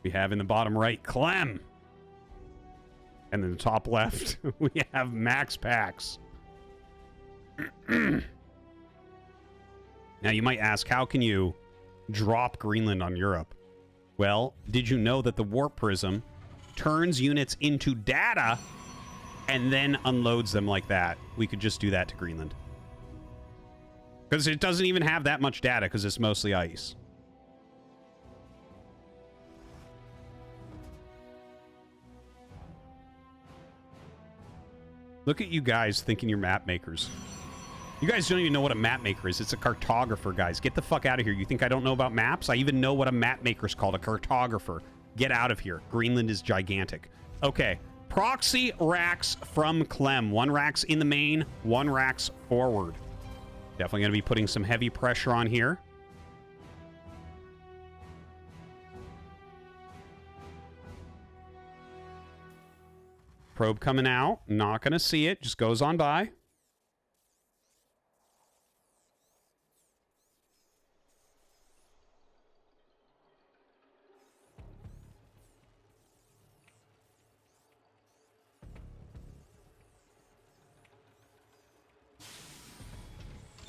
We have in the bottom right, Clem. And in the top left, we have MaxPax. Now, you might ask, how can you drop Greenland on Europe? Well, did you know that the Warp Prism turns units into data and then unloads them like that? We could just do that to Greenland. Because it doesn't even have that much data because it's mostly ice. Look at you guys thinking you're map makers. You guys don't even know what a map maker is. It's a cartographer, guys. Get the fuck out of here. You think I don't know about maps? I even know what a map maker is called, a cartographer. Get out of here. Greenland is gigantic. Okay. Proxy racks from Clem. 1 racks in the main, 1 racks forward. Definitely going to be putting some heavy pressure on here. Probe coming out. Not going to see it. Just goes on by.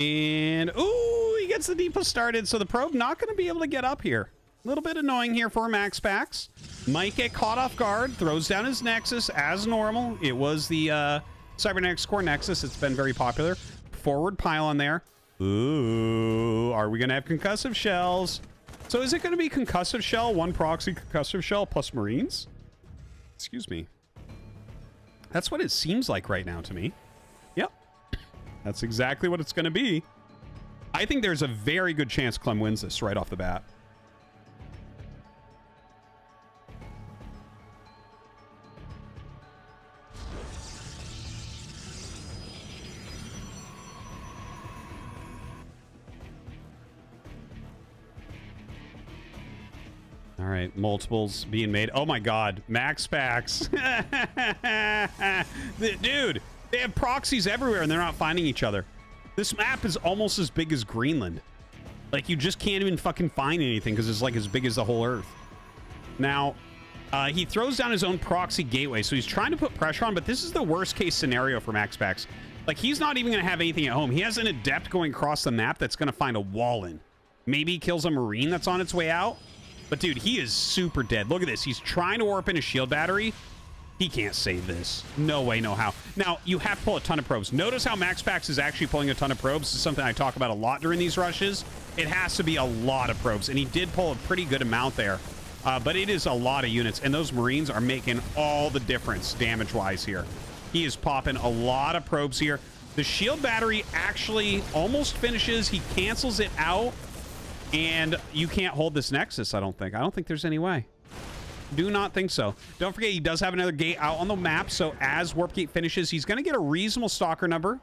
And, ooh, he gets the depot started, so the probe not going to be able to get up here. A little bit annoying here for MaxPax. Might get caught off guard, throws down his Nexus as normal. It was the Cybernetics Core Nexus. It's been very popular. Forward pylon there. Ooh, are we going to have concussive shells? So is it going to be concussive shell, 1 proxy concussive shell plus Marines? Excuse me. That's what it seems like right now to me. Yep. That's exactly what it's going to be. I think there's a very good chance Clem wins this right off the bat. All right, multiples being made. Oh my god, MaxPax. Dude, they have proxies everywhere and they're not finding each other. This map is almost as big as Greenland. Like, you just can't even fucking find anything because it's like as big as the whole Earth. Now, he throws down his own proxy gateway, so he's trying to put pressure on, but this is the worst case scenario for MaxPax. Like, he's not even going to have anything at home. He has an adept going across the map that's going to find a wall in. Maybe he kills a Marine that's on its way out. But, dude, he is super dead. Look at this. He's trying to warp in a shield battery. He can't save this. No way, no how. Now, you have to pull a ton of probes. Notice how MaxPax is actually pulling a ton of probes. This is something I talk about a lot during these rushes. It has to be a lot of probes, and he did pull a pretty good amount there. But it is a lot of units, and those Marines are making all the difference damage-wise here. He is popping a lot of probes here. The shield battery actually almost finishes. He cancels it out. And you can't hold this Nexus, I don't think. I don't think there's any way. Do not think so. Don't forget, he does have another gate out on the map, so as Warp Gate finishes, he's going to get a reasonable Stalker number.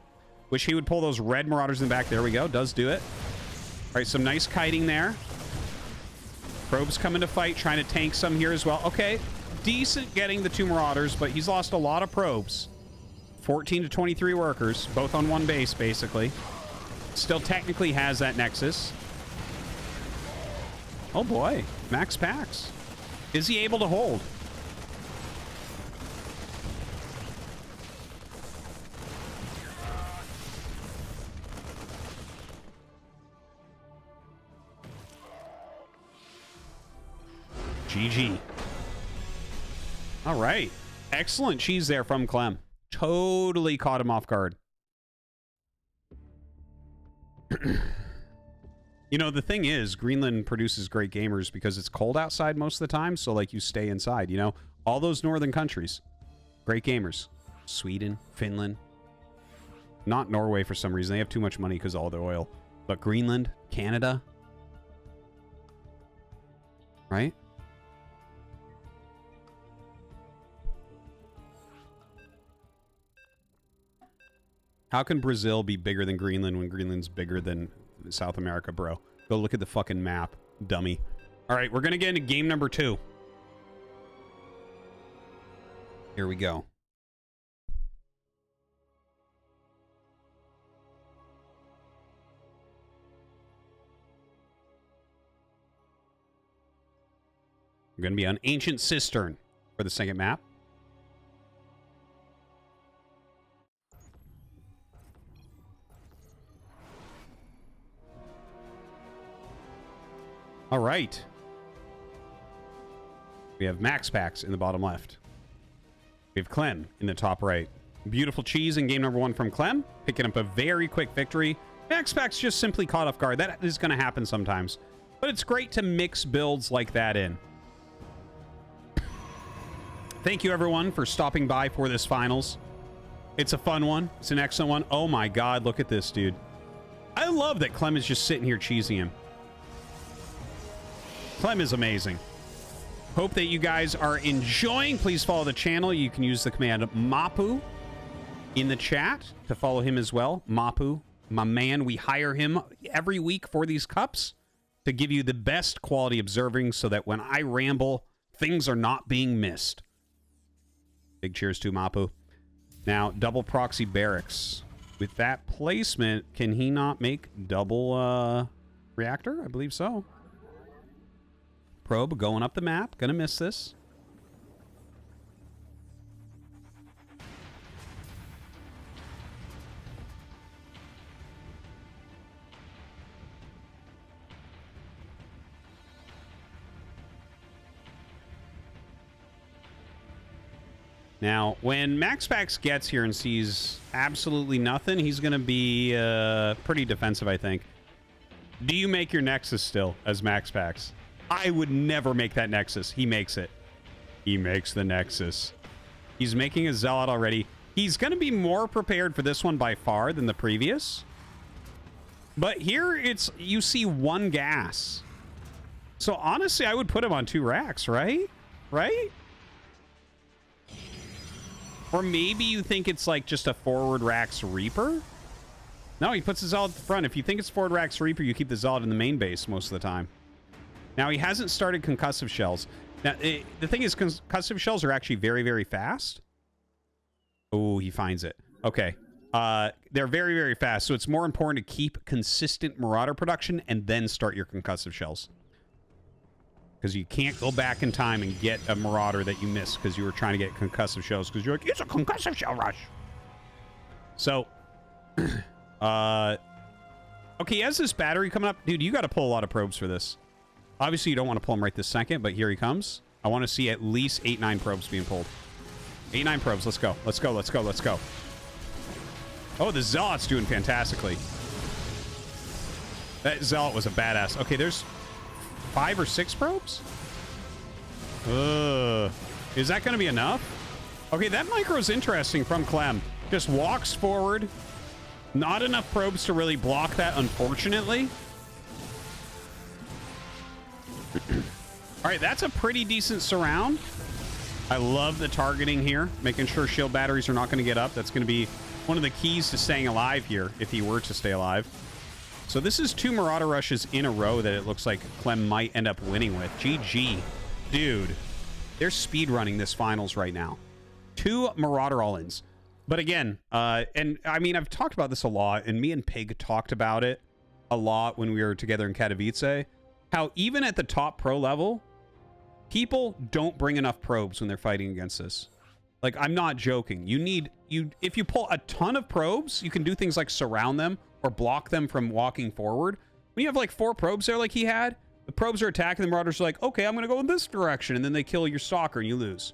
Wish he would pull those red Marauders in the back. There we go. Does do it. All right, some nice kiting there. Probe's coming to fight, trying to tank some here as well. Okay, decent getting the 2 Marauders, but he's lost a lot of probes. 14 to 23 workers, both on 1 base, basically. Still technically has that Nexus. Oh boy, MaxPax. Is he able to hold? GG. All right. Excellent cheese there from Clem. Totally caught him off guard. You know, the thing is, Greenland produces great gamers because it's cold outside most of the time, so, like, you stay inside, you know? All those northern countries, great gamers. Sweden, Finland. Not Norway for some reason. They have too much money because of all their oil. But Greenland, Canada. Right? How can Brazil be bigger than Greenland when Greenland's bigger than South America, bro? Go look at the fucking map, dummy. All right, we're going to get into game number 2. Here we go. We're going to be on Ancient Cistern for the second map. All right. We have MaxPax in the bottom left. We have Clem in the top right. Beautiful cheese in game number 1 from Clem, picking up a very quick victory. MaxPax just simply caught off guard. That is going to happen sometimes. But it's great to mix builds like that in. Thank you, everyone, for stopping by for this finals. It's a fun one. It's an excellent one. Oh, my God. Look at this, dude. I love that Clem is just sitting here cheesing him. Clem is amazing. Hope that you guys are enjoying. Please follow the channel. You can use the command Mapu in the chat to follow him as well. Mapu, my man. We hire him every week for these cups to give you the best quality observing so that when I ramble, things are not being missed. Big cheers to Mapu. Now, double proxy barracks. With that placement, can he not make double reactor? I believe so. Probe going up the map. Gonna miss this. Now, when MaxPax gets here and sees absolutely nothing, he's going to be pretty defensive, I think. Do you make your Nexus still as MaxPax? I would never make that Nexus. He makes it. He makes the Nexus. He's making a Zealot already. He's going to be more prepared for this one by far than the previous. But here, it's you see one gas. So honestly, I would put him on 2 racks, right? Right? Or maybe you think it's like just a forward racks Reaper? No, he puts the Zealot at the front. If you think it's forward racks Reaper, you keep the Zealot in the main base most of the time. Now, he hasn't started concussive shells. Now, the thing is, concussive shells are actually very, very fast. Oh, he finds it. Okay. They're very, very fast, so it's more important to keep consistent Marauder production and then start your concussive shells. Because you can't go back in time and get a Marauder that you missed because you were trying to get concussive shells because you're like, it's a concussive shell rush. So, okay, he has this battery coming up. Dude, you got to pull a lot of probes for this. Obviously, you don't want to pull him right this second, but here he comes. I want to see at least 8-9 probes being pulled. 8-9 probes. Let's go. Let's go. Let's go. Let's go. Oh, the Zealot's doing fantastically. That Zealot was a badass. Okay, there's 5 or 6 probes? Is that going to be enough? Okay, that micro's interesting from Clem. Just walks forward. Not enough probes to really block that, unfortunately. All right, that's a pretty decent surround. I love the targeting here, making sure shield batteries are not going to get up. That's going to be one of the keys to staying alive here, if he were to stay alive. So this is 2 Marauder rushes in a row that it looks like Clem might end up winning with. GG. Dude, they're speedrunning this finals right now. 2 Marauder all-ins. But again, and I mean, I've talked about this a lot, and me and Pig talked about it a lot when we were together in Katowice. How even at the top pro level, people don't bring enough probes when they're fighting against this. Like, I'm not joking. If you pull a ton of probes, you can do things like surround them or block them from walking forward. When you have like 4 probes there like he had, the probes are attacking, the Marauders are like, okay, I'm going to go in this direction, and then they kill your stalker and you lose.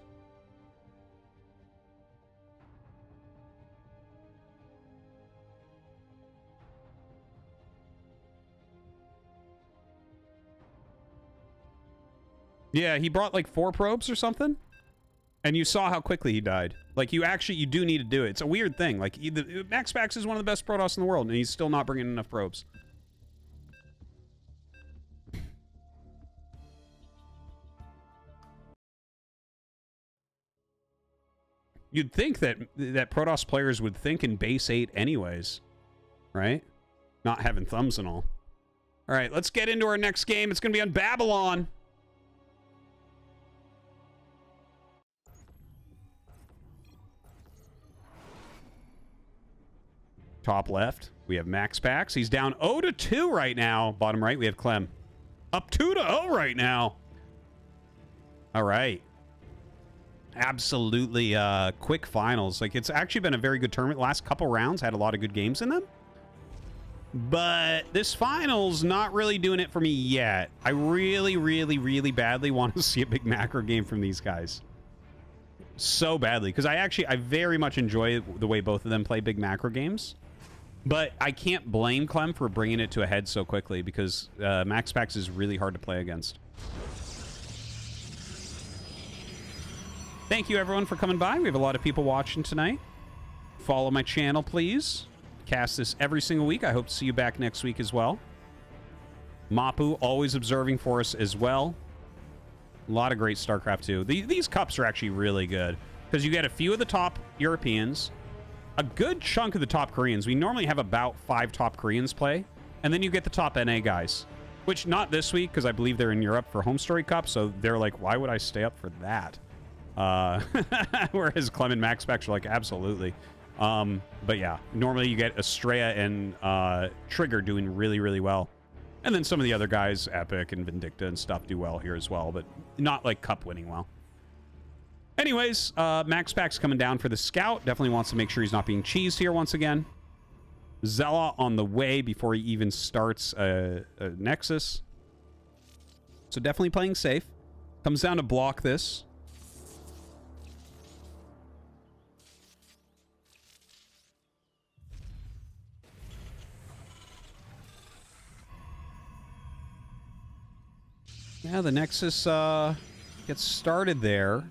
Yeah, he brought like 4 probes or something. And you saw how quickly he died. Like, you do need to do it. It's a weird thing. Like, MaxPax is one of the best Protoss in the world, and he's still not bringing enough probes. You'd think that Protoss players would think in base 8 anyways. Right? Not having thumbs and all. All right, let's get into our next game. It's going to be on Babylon. Top left, we have MaxPax. He's down 0-2 right now. Bottom right, we have Clem. Up 2-0 right now. All right. Absolutely quick finals. Like, it's actually been a very good tournament. Last couple rounds had a lot of good games in them. But this finals not really doing it for me yet. I really, really, really badly want to see a big macro game from these guys. So badly. Because I very much enjoy the way both of them play big macro games. But I can't blame Clem for bringing it to a head so quickly because MaxPax is really hard to play against. Thank you, everyone, for coming by. We have a lot of people watching tonight. Follow my channel, please. Cast this every single week. I hope to see you back next week as well. Mapu, always observing for us as well. A lot of great StarCraft 2. These cups are actually really good because you get a few of the top Europeans, a good chunk of the top Koreans. We normally have about 5 top Koreans play, and then you get the top NA guys, which not this week because I believe they're in Europe for Home Story Cup, so they're like, why would I stay up for that? Whereas Clem and MaxPax are like, absolutely. But yeah, normally you get Estrella and Trigger doing really, really well. And then some of the other guys, Epic and Vindicta and stuff, do well here as well, but not like cup winning well. Anyways, MaxPax coming down for the scout. Definitely wants to make sure he's not being cheesed here once again. Zella on the way before he even starts a Nexus. So definitely playing safe. Comes down to block this. Yeah, the Nexus gets started there.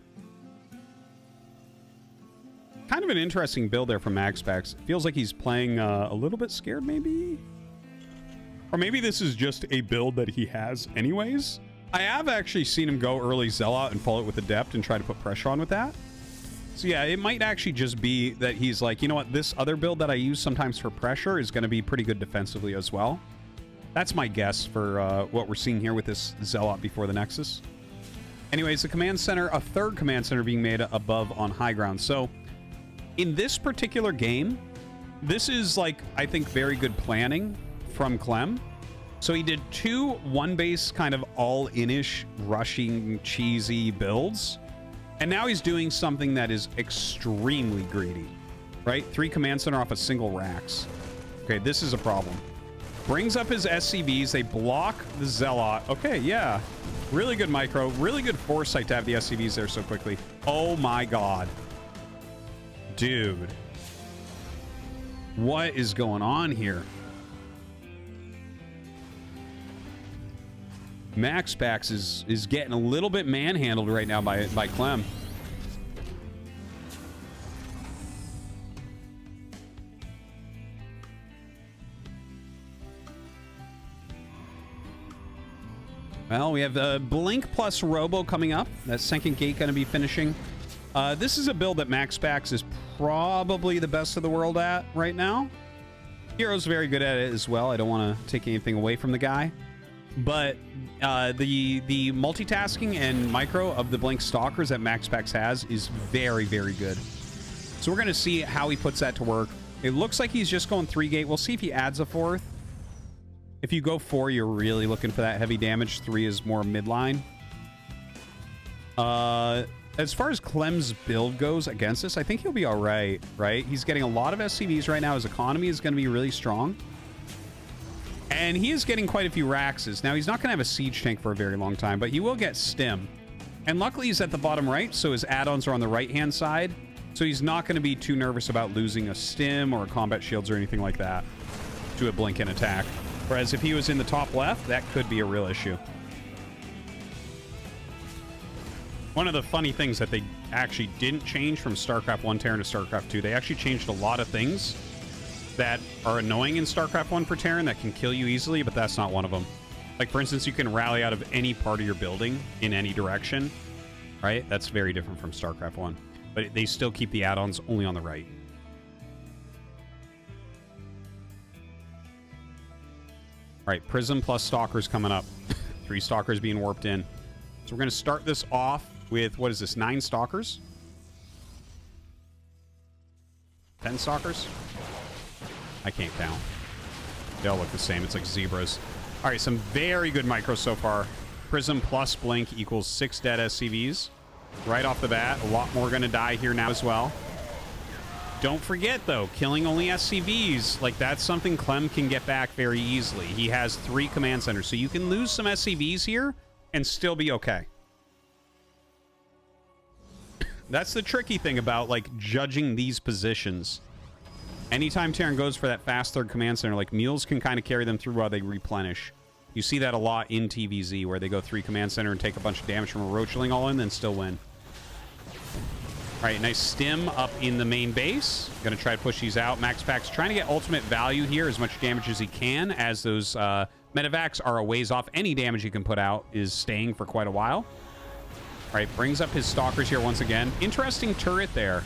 Kind of an interesting build there from MaxPax. Feels like he's playing a little bit scared, maybe? Or maybe this is just a build that he has anyways. I have actually seen him go early Zealot and follow it with Adept and try to put pressure on with that. So yeah, it might actually just be that he's like, you know what, this other build that I use sometimes for pressure is going to be pretty good defensively as well. That's my guess for what we're seeing here with this Zealot before the Nexus. Anyways, the command center, a third command center being made above on high ground. So in this particular game, this is like, I think, very good planning from Clem. So he did 2 one-base kind of all-in-ish, rushing, cheesy builds. And now he's doing something that is extremely greedy, right? 3 command center off a single racks. Okay, this is a problem. Brings up his SCVs. They block the Zealot. Okay, yeah. Really good micro. Really good foresight to have the SCVs there so quickly. Oh my god. Dude. What is going on here? MaxPax is getting a little bit manhandled right now by Clem. Well, we have Blink plus Robo coming up. That second gate going to be finishing. This is a build that MaxPax is probably the best of the world at right now. Hero's very good at it as well. I don't want to take anything away from the guy. But the multitasking and micro of the Blink Stalkers that MaxPax has is very, very good. So we're going to see how he puts that to work. It looks like he's just going 3 gate. We'll see if he adds a 4th. If you go 4, you're really looking for that heavy damage. 3 is more midline. As far as Clem's build goes against this, I think he'll be all right, right? He's getting a lot of SCVs right now. His economy is going to be really strong. And he is getting quite a few Raxes. Now, he's not going to have a siege tank for a very long time, but he will get Stim. And luckily, he's at the bottom right, so his add-ons are on the right-hand side. So he's not going to be too nervous about losing a Stim or a combat shields or anything like that to a blink and attack. Whereas if he was in the top left, that could be a real issue. One of the funny things that they actually didn't change from StarCraft 1 Terran to StarCraft 2, they actually changed a lot of things that are annoying in StarCraft 1 for Terran that can kill you easily, but that's not one of them. Like, for instance, you can rally out of any part of your building in any direction, right? That's very different from StarCraft 1. But they still keep the add-ons only on the right. All right, Prism plus Stalkers coming up. 3 Stalkers being warped in. So we're going to start this off with, what is this, 9 Stalkers? 10 Stalkers? I can't count. They all look the same. It's like zebras. All right, some very good micros so far. Prism plus blink equals 6 dead SCVs. Right off the bat, a lot more going to die here now as well. Don't forget, though, killing only SCVs, like, that's something Clem can get back very easily. He has 3 command centers, so you can lose some SCVs here and still be okay. That's the tricky thing about, like, judging these positions. Anytime Terran goes for that fast third command center, like, Mules can kind of carry them through while they replenish. You see that a lot in TVZ, where they go 3 command center and take a bunch of damage from a Roachling all in, then still win. All right, nice stim up in the main base. Gonna try to push these out. MaxPax trying to get ultimate value here, as much damage as he can, as those medevacs are a ways off. Any damage he can put out is staying for quite a while. All right, brings up his Stalkers here once again. Interesting turret there.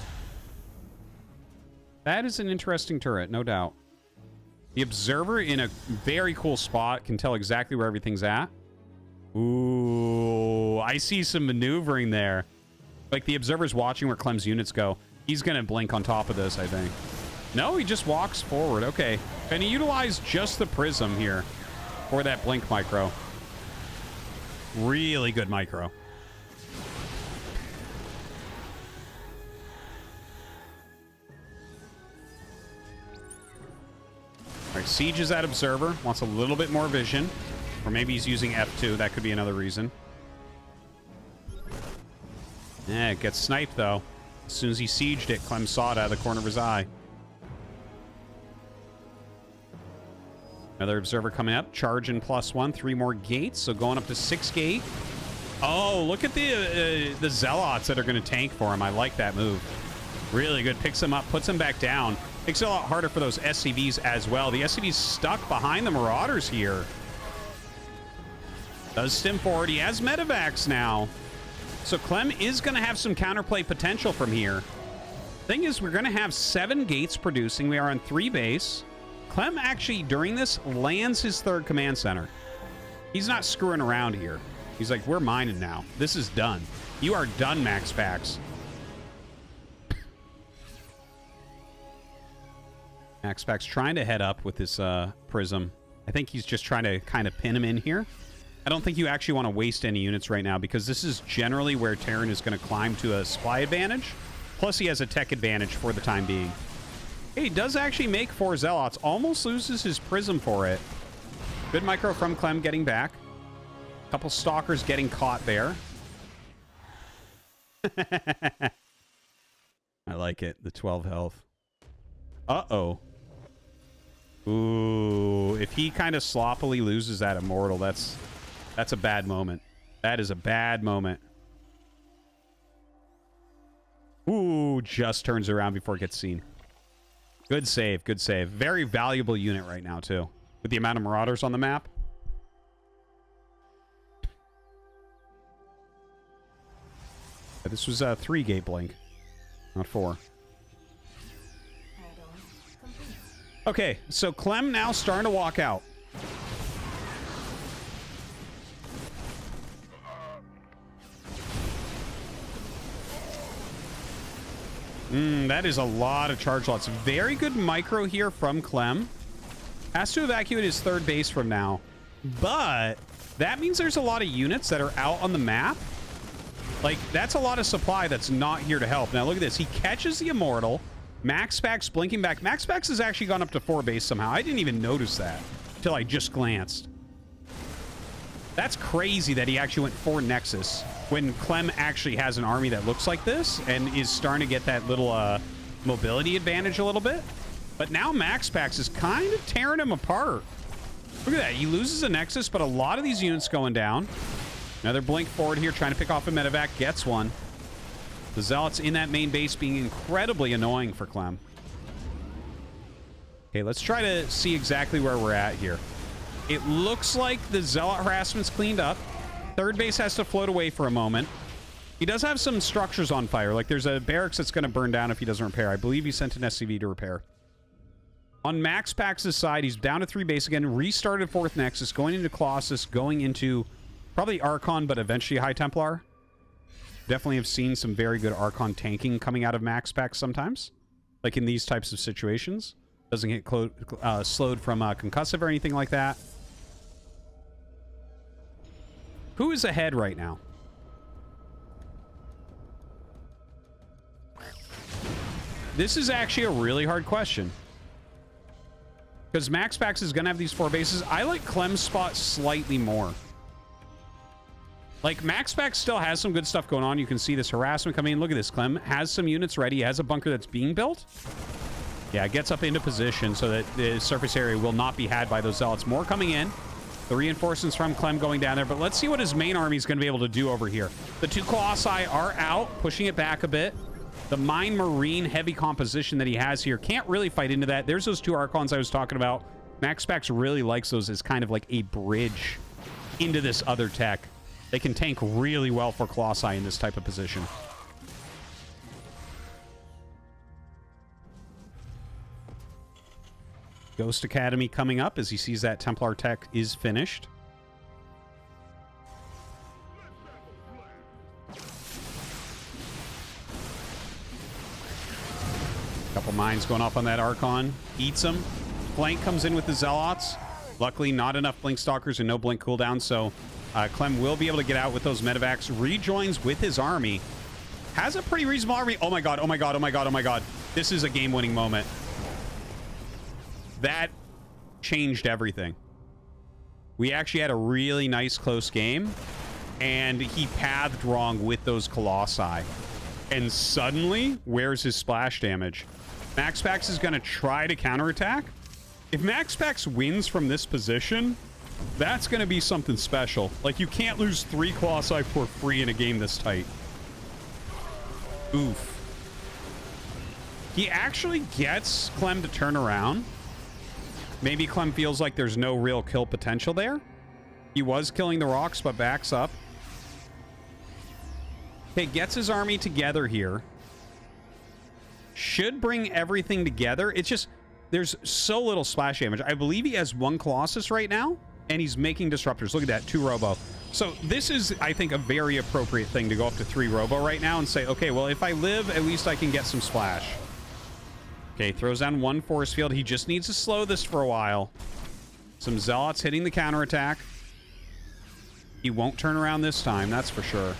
That is an interesting turret, no doubt. The Observer in a very cool spot, can tell exactly where everything's at. Ooh, I see some maneuvering there. Like, the Observer's watching where Clem's units go. He's going to blink on top of this, I think. No, he just walks forward. Okay. Can he utilize just the Prism here for that blink micro? Really good micro. All right, Siege is that Observer. Wants a little bit more vision. Or maybe he's using F2. That could be another reason. Yeah, it gets sniped, though. As soon as he sieged it, Clem saw it out of the corner of his eye. Another Observer coming up. Charging +1. 3 more gates, so going up to 6 gate. Oh, look at the Zealots that are going to tank for him. I like that move. Really good. Picks him up, puts him back down. Makes it a lot harder for those SCVs as well. The SCV's stuck behind the Marauders here. Does stim forward. He has medevacs now. So Clem is going to have some counterplay potential from here. Thing is, we're going to have 7 gates producing. We are on 3 base. Clem actually, during this, lands his 3rd command center. He's not screwing around here. He's like, we're mining now. This is done. You are done, MaxPax. MaxPax trying to head up with this Prism. I think he's just trying to kind of pin him in here. I don't think you actually want to waste any units right now, because this is generally where Terran is going to climb to a supply advantage. Plus, he has a tech advantage for the time being. Hey, he does actually make 4 Zealots. Almost loses his Prism for it. Good micro from Clem getting back. A couple Stalkers getting caught there. I like it. The 12 health. Uh-oh. Ooh, if he kind of sloppily loses that Immortal, that's a bad moment. That is a bad moment. Ooh, just turns around before it gets seen. Good save, good save. Very valuable unit right now, too, with the amount of Marauders on the map. This was a 3-gate blink, not 4. Okay, so Clem now starting to walk out. That is a lot of charge lots. Very good micro here from Clem. Has to evacuate his 3rd base from now. But that means there's a lot of units that are out on the map. Like, that's a lot of supply that's not here to help. Now, look at this. He catches the Immortal. MaxPax blinking back. MaxPax has actually gone up to 4 base somehow. I didn't even notice that until I just glanced. That's crazy that he actually went 4 Nexus when Clem actually has an army that looks like this and is starting to get that little mobility advantage a little bit. But now MaxPax is kind of tearing him apart. Look at that. He loses a Nexus, but a lot of these units going down. Another blink forward here, trying to pick off a medevac. Gets one. The Zealots in that main base being incredibly annoying for Clem. Okay, let's try to see exactly where we're at here. It looks like the Zealot harassment's cleaned up. 3rd base has to float away for a moment. He does have some structures on fire. Like, there's a barracks that's going to burn down if he doesn't repair. I believe he sent an SCV to repair. On MaxPax's side, he's down to 3 base again. Restarted 4th Nexus, going into Colossus, going into probably Archon, but eventually High Templar. Definitely have seen some very good Archon tanking coming out of MaxPax sometimes. Like in these types of situations. Doesn't get slowed from concussive or anything like that. Who is ahead right now? This is actually a really hard question. Because MaxPax is going to have these 4 bases. I like Clem's spot slightly more. Like, MaxPax still has some good stuff going on. You can see this harassment coming in. Look at this. Clem has some units ready. He has a bunker that's being built. Yeah, it gets up into position so that the surface area will not be had by those zealots. More coming in. The reinforcements from Clem going down there. But let's see what his main army is going to be able to do over here. The 2 Colossi are out, pushing it back a bit. The Mine Marine heavy composition that he has here can't really fight into that. There's those 2 Archons I was talking about. MaxPax really likes those as kind of like a bridge into this other tech. They can tank really well for Colossi in this type of position. Ghost Academy coming up as he sees that Templar tech is finished. Couple mines going off on that Archon. Eats them. Flank comes in with the Zealots. Luckily, not enough Blink Stalkers and no Blink cooldown, so Clem will be able to get out with those medevacs. Rejoins with his army. Has a pretty reasonable army. Oh my god, oh my god, oh my god, oh my god. This is a game-winning moment. That changed everything. We actually had a really nice close game, and he pathed wrong with those Colossi. And suddenly, where's his splash damage? MaxPax is going to try to counterattack. If MaxPax wins from this position, that's going to be something special. Like, you can't lose 3 Colossi for free in a game this tight. Oof. He actually gets Clem to turn around. Maybe Clem feels like there's no real kill potential there. He was killing the rocks, but backs up. Okay, gets his army together here. Should bring everything together. It's just, there's so little splash damage. I believe he has 1 Colossus right now, and he's making disruptors. Look at that, 2 Robo. So this is, I think, a very appropriate thing to go up to 3 Robo right now and say, okay, well, if I live, at least I can get some splash. Okay, throws down 1 force field. He just needs to slow this for a while. Some Zealots hitting the counterattack. He won't turn around this time, that's for sure.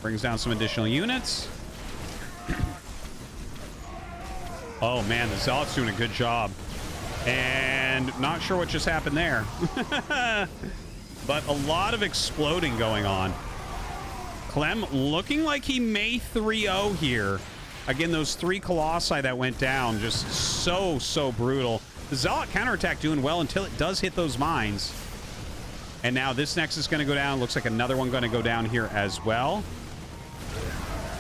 Brings down some additional units. Oh, man, the Zealot's doing a good job. And not sure what just happened there. But a lot of exploding going on. Clem looking like he may 3-0 here. Again, those 3 Colossi that went down, just so brutal. The Zealot counterattack doing well until it does hit those mines. And now this Nexus is going to go down. Looks like another one going to go down here as well.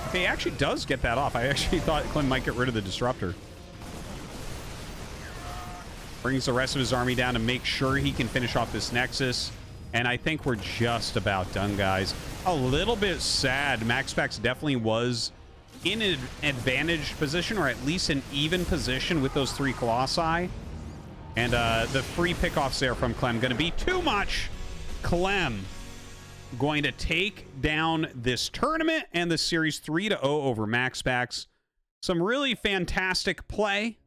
Okay, he actually does get that off. I actually thought Clem might get rid of the Disruptor. Brings the rest of his army down to make sure he can finish off this Nexus. And I think we're just about done, guys. A little bit sad. MaxPax definitely was in an advantaged position, or at least an even position with those 3 Colossi. And the free pickoffs there from Clem going to be too much. Clem going to take down this tournament and the series 3-0 over MaxPax. Some really fantastic play